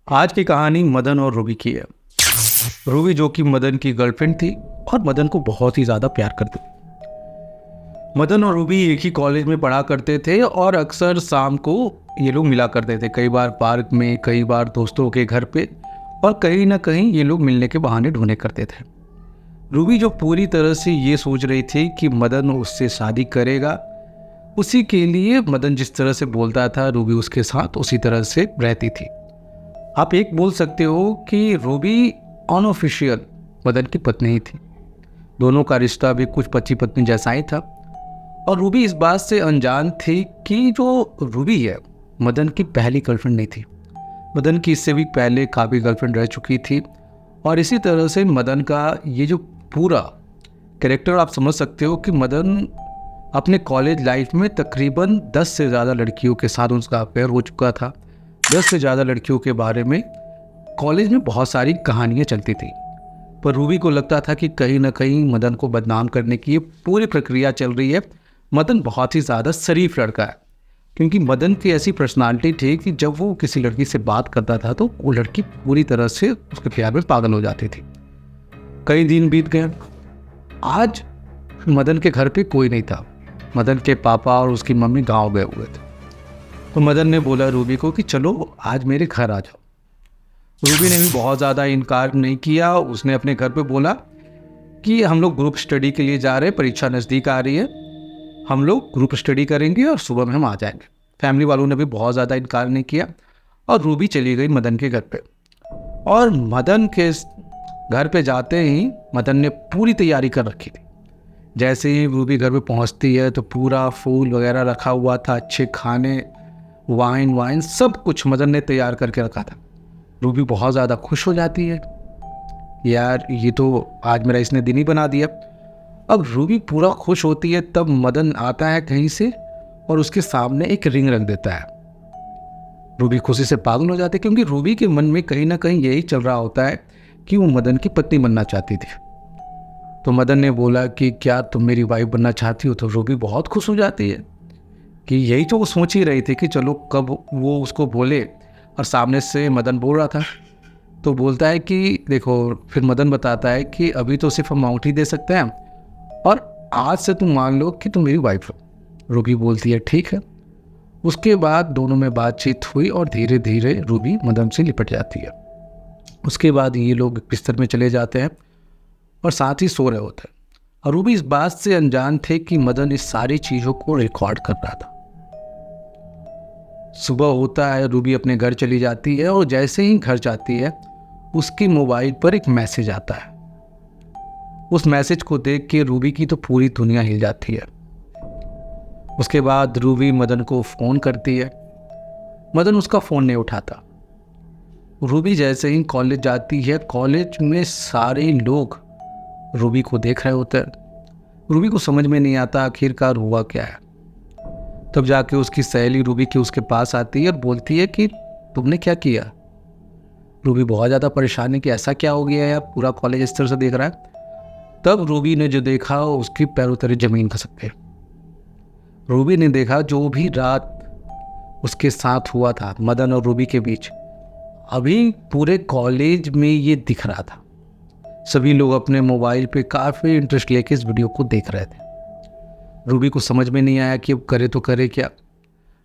आज की कहानी मदन और रूबी की है। रूबी जो कि मदन की गर्लफ्रेंड थी और मदन को बहुत ही ज़्यादा प्यार करती थी। मदन और रूबी एक ही कॉलेज में पढ़ा करते थे और अक्सर शाम को ये लोग मिला करते थे, कई बार पार्क में, कई बार दोस्तों के घर पे, और कहीं ना कहीं ये लोग मिलने के बहाने ढूंढे करते थे। रूबी जो पूरी तरह से ये सोच रही थी कि मदन उससे शादी करेगा, उसी के लिए मदन जिस तरह से बोलता था रूबी उसके साथ उसी तरह से रहती थी। आप एक बोल सकते हो कि रूबी अनऑफिशियल मदन की पत्नी ही थी। दोनों का रिश्ता भी कुछ पति पत्नी जैसा ही था और रूबी इस बात से अनजान थी कि जो रूबी है मदन की पहली गर्लफ्रेंड नहीं थी। मदन की इससे भी पहले काफ़ी गर्लफ्रेंड रह चुकी थी और इसी तरह से मदन का ये जो पूरा कैरेक्टर आप समझ सकते हो कि मदन अपने कॉलेज लाइफ में तकरीबन 10 से ज़्यादा लड़कियों के साथ उसका अफेयर हो चुका था। 10 से ज़्यादा लड़कियों के बारे में कॉलेज में बहुत सारी कहानियाँ चलती थी, पर रूबी को लगता था कि कहीं ना कहीं मदन को बदनाम करने की ये पूरी प्रक्रिया चल रही है। मदन बहुत ही ज़्यादा शरीफ लड़का है, क्योंकि मदन की ऐसी पर्सनालिटी थी कि जब वो किसी लड़की से बात करता था तो वो लड़की पूरी तरह से उसके प्यार में पागल हो जाती थी। कई दिन बीत गए। आज मदन के घर पे कोई नहीं था। मदन के पापा और उसकी मम्मी गाँव गए हुए थे, तो मदन ने बोला रूबी को कि चलो आज मेरे घर आ जाओ। रूबी ने भी बहुत ज़्यादा इनकार नहीं किया। उसने अपने घर पे बोला कि हम लोग ग्रुप स्टडी के लिए जा रहे हैं, परीक्षा नज़दीक आ रही है, हम लोग ग्रुप स्टडी करेंगे और सुबह में हम आ जाएंगे। फैमिली वालों ने भी बहुत ज़्यादा इनकार नहीं किया और रूबी चली गई मदन के घर पे। और मदन के घर पे जाते ही मदन ने पूरी तैयारी कर रखी थी। जैसे ही रूबी घर पे पहुंचती है तो पूरा फूल वगैरह रखा हुआ था, अच्छे खाने, वाइन सब कुछ मदन ने तैयार करके रखा था। रूबी बहुत ज़्यादा खुश हो जाती है, यार ये तो आज मेरा इसने दिन ही बना दिया। अब रूबी पूरा खुश होती है, तब मदन आता है कहीं से और उसके सामने एक रिंग रख देता है। रूबी खुशी से पागल हो जाती है, क्योंकि रूबी के मन में कहीं ना कहीं यही चल रहा होता है कि वो मदन की पत्नी बनना चाहती थी। तो मदन ने बोला कि क्या तुम मेरी वाइफ बनना चाहती हो? तो रूबी बहुत खुश हो जाती है कि यही तो वो सोच ही रही थी कि चलो कब वो उसको बोले। और सामने से मदन बोल रहा था, तो बोलता है कि देखो, फिर मदन बताता है कि अभी तो सिर्फ हम अंगूठी दे सकते हैं और आज से तुम मान लो कि तुम मेरी वाइफ हो। रूबी बोलती है ठीक है। उसके बाद दोनों में बातचीत हुई और धीरे धीरे रूबी मदन से लिपट जाती है। उसके बाद ये लोग बिस्तर में चले जाते हैं और साथ ही सो रहे होते हैं। और रूबी इस बात से अनजान थे कि मदन इस सारी चीज़ों को रिकॉर्ड कर रहा था। सुबह होता है, रूबी अपने घर चली जाती है और जैसे ही घर जाती है उसकी मोबाइल पर एक मैसेज आता है। उस मैसेज को देख के रूबी की तो पूरी दुनिया हिल जाती है। उसके बाद रूबी मदन को फ़ोन करती है। मदन उसका फ़ोन नहीं उठाता। रूबी जैसे ही कॉलेज जाती है, कॉलेज में सारे लोग रूबी को देख रहे होते हैं। रूबी को समझ में नहीं आता आखिरकार हुआ क्या है। तब जाके उसकी सहेली रूबी की उसके पास आती है और बोलती है कि तुमने क्या किया? रूबी बहुत ज़्यादा परेशान है कि ऐसा क्या हो गया यार, पूरा कॉलेज इस तरह से देख रहा है। तब रूबी ने जो देखा उसकी पैरों तले ज़मीन खसक गई। रूबी ने देखा जो भी रात उसके साथ हुआ था मदन और रूबी के बीच, अभी पूरे कॉलेज में ये दिख रहा था। सभी लोग अपने मोबाइल पे काफ़ी इंटरेस्ट लेके इस वीडियो को देख रहे थे। रूबी को समझ में नहीं आया कि अब करे तो करे क्या।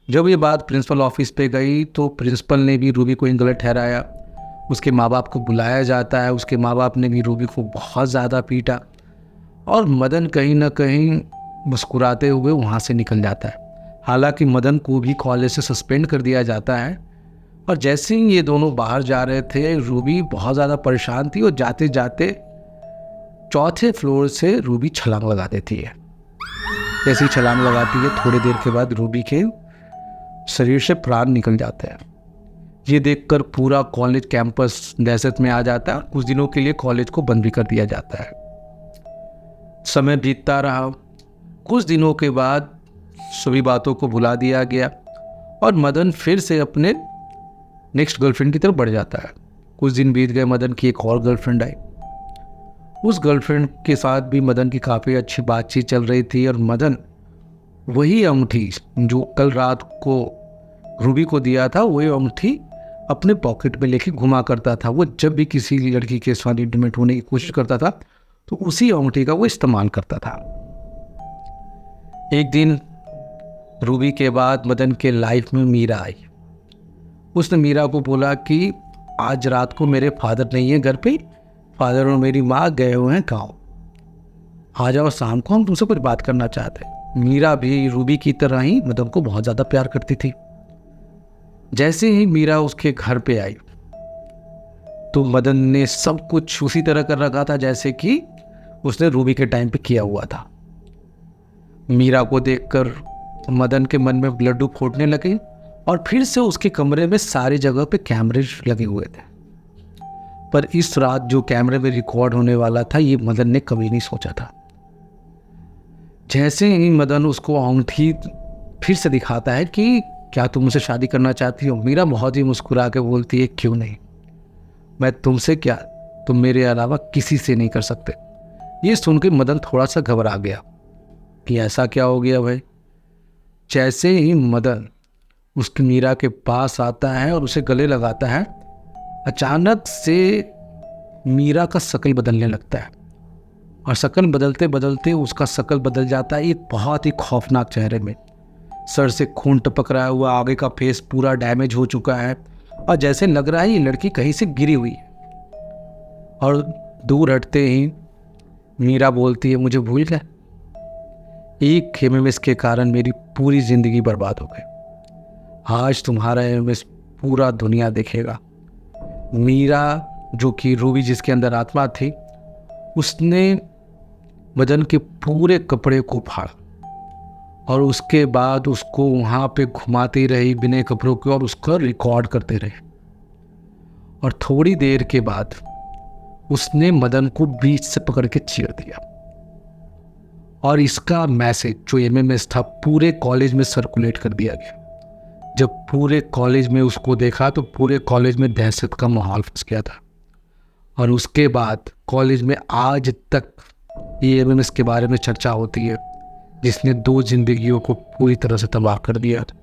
जब ये बात प्रिंसिपल ऑफिस पे गई तो प्रिंसिपल ने भी रूबी को गलत ठहराया। उसके माँ बाप को बुलाया जाता है। उसके माँ बाप ने भी रूबी को बहुत ज़्यादा पीटा और मदन कहीं ना कहीं मुस्कुराते हुए वहाँ से निकल जाता है। हालांकि मदन को भी कॉलेज से सस्पेंड कर दिया जाता है। और जैसे ही ये दोनों बाहर जा रहे थे, रूबी बहुत ज़्यादा परेशान थी और जाते जाते चौथे फ्लोर से रूबी छलांग लगा देती है। जैसे ही छलांग लगाती है, थोड़ी देर के बाद रूबी के शरीर से प्राण निकल जाते हैं। ये देखकर पूरा कॉलेज कैंपस दहशत में आ जाता है और कुछ दिनों के लिए कॉलेज को बंद भी कर दिया जाता है। समय बीतता रहा। कुछ दिनों के बाद सभी बातों को भुला दिया गया और मदन फिर से अपने नेक्स्ट गर्लफ्रेंड की तरफ बढ़ जाता है। कुछ दिन बीत गए, मदन की एक और गर्लफ्रेंड आई। उस गर्लफ्रेंड के साथ भी मदन की काफ़ी अच्छी बातचीत चल रही थी और मदन वही अंगूठी जो कल रात को रूबी को दिया था, वही अंगूठी अपने पॉकेट में लेके घुमा करता था। वो जब भी किसी लड़की के साथ इंटीमेट होने की कोशिश करता था तो उसी अंगूठी का वो इस्तेमाल करता था। एक दिन रूबी के बाद मदन के लाइफ में मीरा आई। उसने मीरा को बोला कि आज रात को मेरे फादर नहीं है घर पे, फादर और मेरी माँ गए हुए हैं गाँव, आ जाओ शाम को, हम तुमसे कुछ बात करना चाहते हैं। मीरा भी रूबी की तरह ही मदन को बहुत ज़्यादा प्यार करती थी। जैसे ही मीरा उसके घर पे आई तो मदन ने सब कुछ उसी तरह कर रखा था जैसे कि उसने रूबी के टाइम पे किया हुआ था। मीरा को देखकर मदन के मन में लड्डू फूटने लगे और फिर से उसके कमरे में सारी जगह पे कैमरे लगे हुए थे। पर इस रात जो कैमरे में रिकॉर्ड होने वाला था ये मदन ने कभी नहीं सोचा था। जैसे ही मदन उसको अंगूठी फिर से दिखाता है कि क्या तुम मुझसे शादी करना चाहती हो, मीरा बहुत ही मुस्कुरा के बोलती है क्यों नहीं, मैं तुमसे क्या, तुम मेरे अलावा किसी से नहीं कर सकते। ये सुन के मदन थोड़ा सा घबरा गया कि ऐसा क्या हो गया भाई। जैसे ही मदन उसकी मीरा के पास आता है और उसे गले लगाता है, अचानक से मीरा का शक्ल बदलने लगता है और शक्ल बदलते बदलते उसका शक्ल बदल जाता है एक बहुत ही खौफनाक चेहरे में। सर से खून टपक रहा हुआ, आगे का फेस पूरा डैमेज हो चुका है और जैसे लग रहा है ये लड़की कहीं से गिरी हुई है। और दूर हटते ही मीरा बोलती है मुझे भूल गए, एक एमएमएस के कारण मेरी पूरी ज़िंदगी बर्बाद हो गई, आज तुम्हारा एमएमएस पूरा दुनिया देखेगा। मीरा जो कि रूबी जिसके अंदर आत्मा थी, उसने मदन के पूरे कपड़े को फाड़ा और उसके बाद उसको वहाँ पे घुमाती रही बिना कपड़ों के और उसका रिकॉर्ड करते रहे। और थोड़ी देर के बाद उसने मदन को बीच से पकड़ के चीर दिया और इसका मैसेज जो एमएमएस था पूरे कॉलेज में सर्कुलेट कर दिया गया। जब पूरे कॉलेज में उसको देखा तो पूरे कॉलेज में दहशत का माहौल फंस गया था और उसके बाद कॉलेज में आज तक ये एमएमएस के बारे में चर्चा होती है जिसने 2 जिंदगियों को पूरी तरह से तबाह कर दिया था।